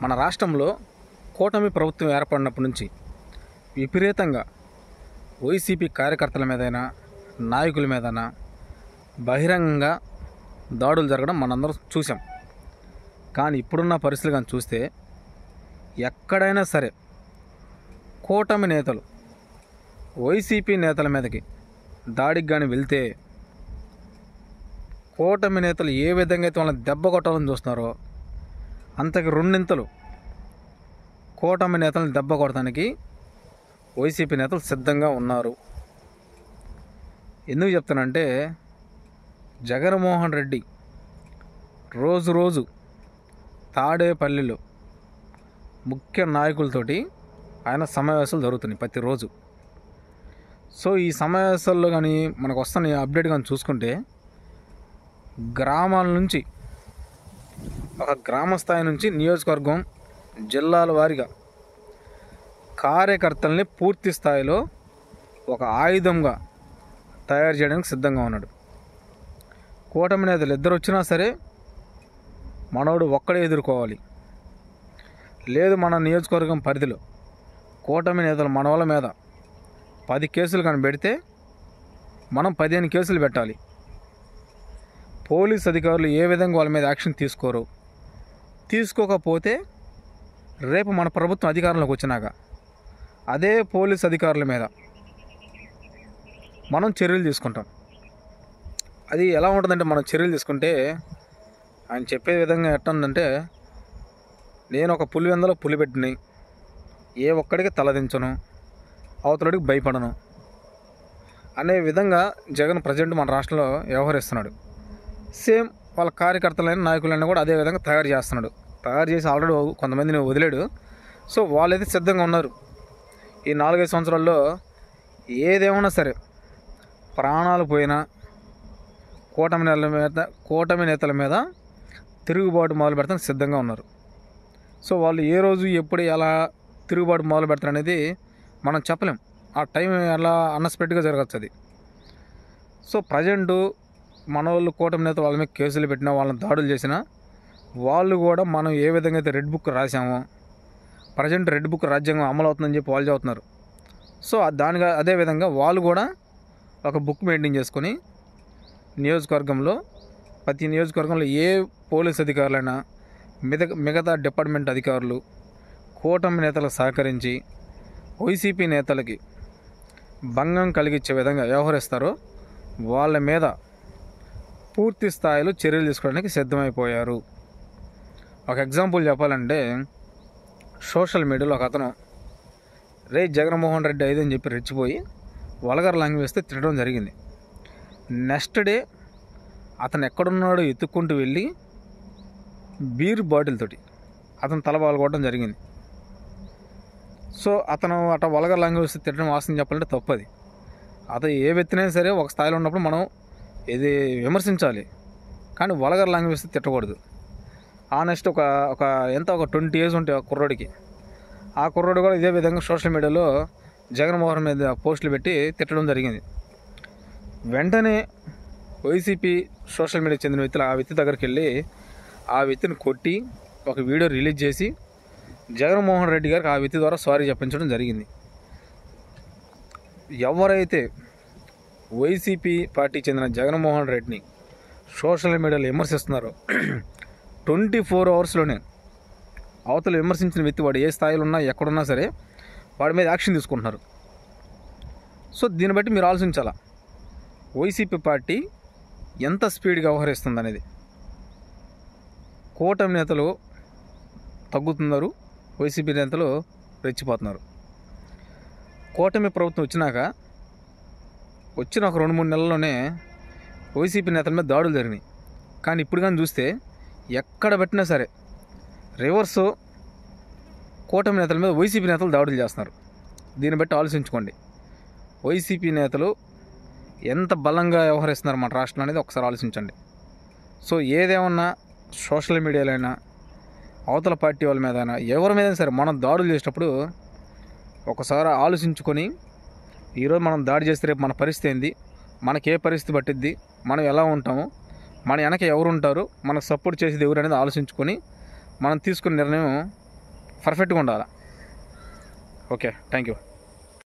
మన రాష్ట్రంలో కూటమి ప్రభుత్వం ఏర్పడినప్పటి నుంచి విపరీతంగా వైసీపీ కార్యకర్తల మీదైనా నాయకుల మీదైనా బహిరంగంగా దాడులు జరగడం మనందరం చూసాం. కానీ ఇప్పుడున్న పరిస్థితులు కానీ చూస్తే ఎక్కడైనా సరే కూటమి నేతలు వైసీపీ నేతల మీదకి దాడికి కానీ వెళ్తే కూటమి నేతలు ఏ విధంగా అయితే వాళ్ళని దెబ్బ కొట్టాలని చూస్తున్నారో అంతకి రెండింతలు కూటమి నేతలను దెబ్బ కొట్టడానికి వైసీపీ నేతలు సిద్ధంగా ఉన్నారు. ఎందుకు చెప్తానంటే జగన్మోహన్ రెడ్డి రోజు తాడేపల్లిలో ముఖ్య నాయకులతోటి ఆయన సమావేశాలు జరుగుతున్నాయి ప్రతిరోజు. సో ఈ సమావేశాల్లో కానీ మనకు వస్తున్న అప్డేట్ కానీ చూసుకుంటే గ్రామాల నుంచి ఒక గ్రామ స్థాయి నుంచి నియోజకవర్గం జిల్లాల వారీగా కార్యకర్తల్ని పూర్తి స్థాయిలో ఒక ఆయుధంగా తయారు చేయడానికి సిద్ధంగా ఉన్నాడు. కూటమి నేతలు ఇద్దరు వచ్చినా సరే మనోడు ఒక్కడే ఎదుర్కోవాలి. లేదు మన నియోజకవర్గం పరిధిలో కూటమి నేతలు మన వాళ్ళ మీద 10 కేసులు కానీ పెడితే మనం 15 కేసులు పెట్టాలి. పోలీస్ అధికారులు ఏ విధంగా వాళ్ళ మీద యాక్షన్ తీసుకోకపోతే రేపు మన ప్రభుత్వం అధికారంలోకి వచ్చినాక అదే పోలీస్ అధికారుల మీద మనం చర్యలు తీసుకుంటాం. అది ఎలా ఉంటుందంటే మనం చర్యలు తీసుకుంటే ఆయన చెప్పే విధంగా ఎట్టుందంటే, నేను ఒక పులివెందలో పులిబెట్టిని ఏ ఒక్కడికి తలదించను, అవతలడికి భయపడను అనే విధంగా జగన్ ప్రజెంట్ మన రాష్ట్రంలో వ్యవహరిస్తున్నాడు. సేమ్ వాళ్ళ కార్యకర్తలైన నాయకులైనా కూడా అదే విధంగా తయారు చేసి ఆల్రెడీ కొంతమందిని వదిలేడు. సో వాళ్ళైతే సిద్ధంగా ఉన్నారు. ఈ 4-5 సంవత్సరాల్లో ఏదేమన్నా సరే ప్రాణాలు పోయినా కూటమి నేతల మీద తిరుగుబాటు మొదలు పెడతానికి సిద్ధంగా ఉన్నారు. సో వాళ్ళు ఏ రోజు ఎప్పుడు ఎలా తిరుగుబాటు మొదలు పెడతారు అనేది మనం చెప్పలేం. ఆ టైం ఎలా అన్ఎక్స్పెక్టెడ్గా జరగచ్చు అది. సో ప్రజెంటు మన వాళ్ళు కూటమి నేత వాళ్ళ మీద కేసులు పెట్టినా, వాళ్ళని దాడులు చేసినా వాళ్ళు కూడా మనం ఏ విధంగా అయితే రెడ్ బుక్ రాసామో ప్రజెంట్ రెడ్ బుక్ రాజ్యాంగం అమలు అవుతుందని చెప్పి వాళ్ళు చెబుతున్నారు. సో అదేవిధంగా వాళ్ళు కూడా ఒక బుక్ మెయింటైన్ చేసుకొని ప్రతి నియోజకవర్గంలో ఏ పోలీస్ అధికారులైనా మిగతా డిపార్ట్మెంట్ అధికారులు కూటమి నేతలకు సహకరించి వైసీపీ నేతలకి భంగం కలిగించే విధంగా వ్యవహరిస్తారో వాళ్ళ మీద పూర్తి స్థాయిలో చర్యలు తీసుకోవడానికి సిద్ధమైపోయారు. ఒక ఎగ్జాంపుల్ చెప్పాలంటే సోషల్ మీడియాలో ఒక అతను జగన్మోహన్ రెడ్డి 5 అని చెప్పి రెచ్చిపోయి వల్గర్ లాంగ్వేజ్ వేస్తే తిట్టడం జరిగింది. నెక్స్ట్ డే అతను ఎక్కడున్నాడో ఎత్తుక్కుంటూ వెళ్ళి బీర్ బాటిల్ తోటి అతను తల పగలగొట్టడం జరిగింది. సో అతను వల్గర్ లాంగ్వేజ్ తిట్టడం వాస్తవం చెప్పాలంటే తప్పది. అతను ఏ వ్యక్తినైనా సరే ఒక స్థాయిలో ఉన్నప్పుడు మనం ఇది విమర్శించాలి, కానీ వల్గర్ లాంగ్వేజ్ తిట్టకూడదు. నెక్స్ట్ ఒక 20 years ఉంటే ఆ కుర్రోడికి, ఆ కుర్రోడు కూడా ఇదే విధంగా సోషల్ మీడియాలో జగన్మోహన్ మీద పోస్టులు పెట్టి తిట్టడం జరిగింది. వెంటనే వైసీపీ సోషల్ మీడియాకి చెందిన వ్యక్తులు ఆ వ్యక్తి దగ్గరికి వెళ్ళి ఆ వ్యక్తిని కొట్టి ఒక వీడియో రిలీజ్ చేసి జగన్మోహన్ రెడ్డి గారికి ఆ వ్యక్తి ద్వారా సారీ చెప్పించడం జరిగింది. ఎవరైతే వైసీపీ పార్టీకి చెందిన జగన్మోహన్ రెడ్డిని సోషల్ మీడియాలో విమర్శిస్తున్నారో 24 hours అవతల విమర్శించిన వ్యక్తి వాడు ఏ స్థాయిలో ఉన్నా ఎక్కడున్నా సరే వాడి మీద యాక్షన్ తీసుకుంటున్నారు. సో దీన్ని బట్టి మీరు ఆలోచించాలా వైసీపీ పార్టీ ఎంత స్పీడ్గా వ్యవహరిస్తుంది అనేది. కూటమి నేతలు తగ్గుతున్నారు, వైసీపీ నేతలు రెచ్చిపోతున్నారు. కూటమి ప్రభుత్వం వచ్చిన ఒక 2-3 నెలల్లోనే వైసీపీ నేతల మీద దాడులు జరిగినాయి. కానీ ఇప్పుడు కానీ చూస్తే ఎక్కడ పెట్టినా సరే రివర్స్ కూటమి నేతల మీద వైసీపీ నేతలు దాడులు చేస్తున్నారు. దీన్ని బట్టి ఆలోచించుకోండి వైసీపీ నేతలు ఎంత బలంగా వ్యవహరిస్తున్నారు మన రాష్ట్రంలో అనేది ఒకసారి ఆలోచించండి. సో ఏదేమన్నా సోషల్ మీడియాలో అయినా అవతల పార్టీ వాళ్ళ మీద అయినా ఎవరి మీద సరే మనం దాడులు చేసేటప్పుడు ఒకసారి ఆలోచించుకొని ఈరోజు మనం దాడి చేస్తే రేపు మన పరిస్థితి ఏంది, మనకే పరిస్థితి పట్టిద్ది, మనం ఎలా ఉంటాము, మన వెనక ఎవరు ఉంటారు, మనకు సపోర్ట్ చేసేది ఎవరు అనేది ఆలోచించుకొని మనం తీసుకునే నిర్ణయం పర్ఫెక్ట్గా ఉండాలి. Okay, thank you.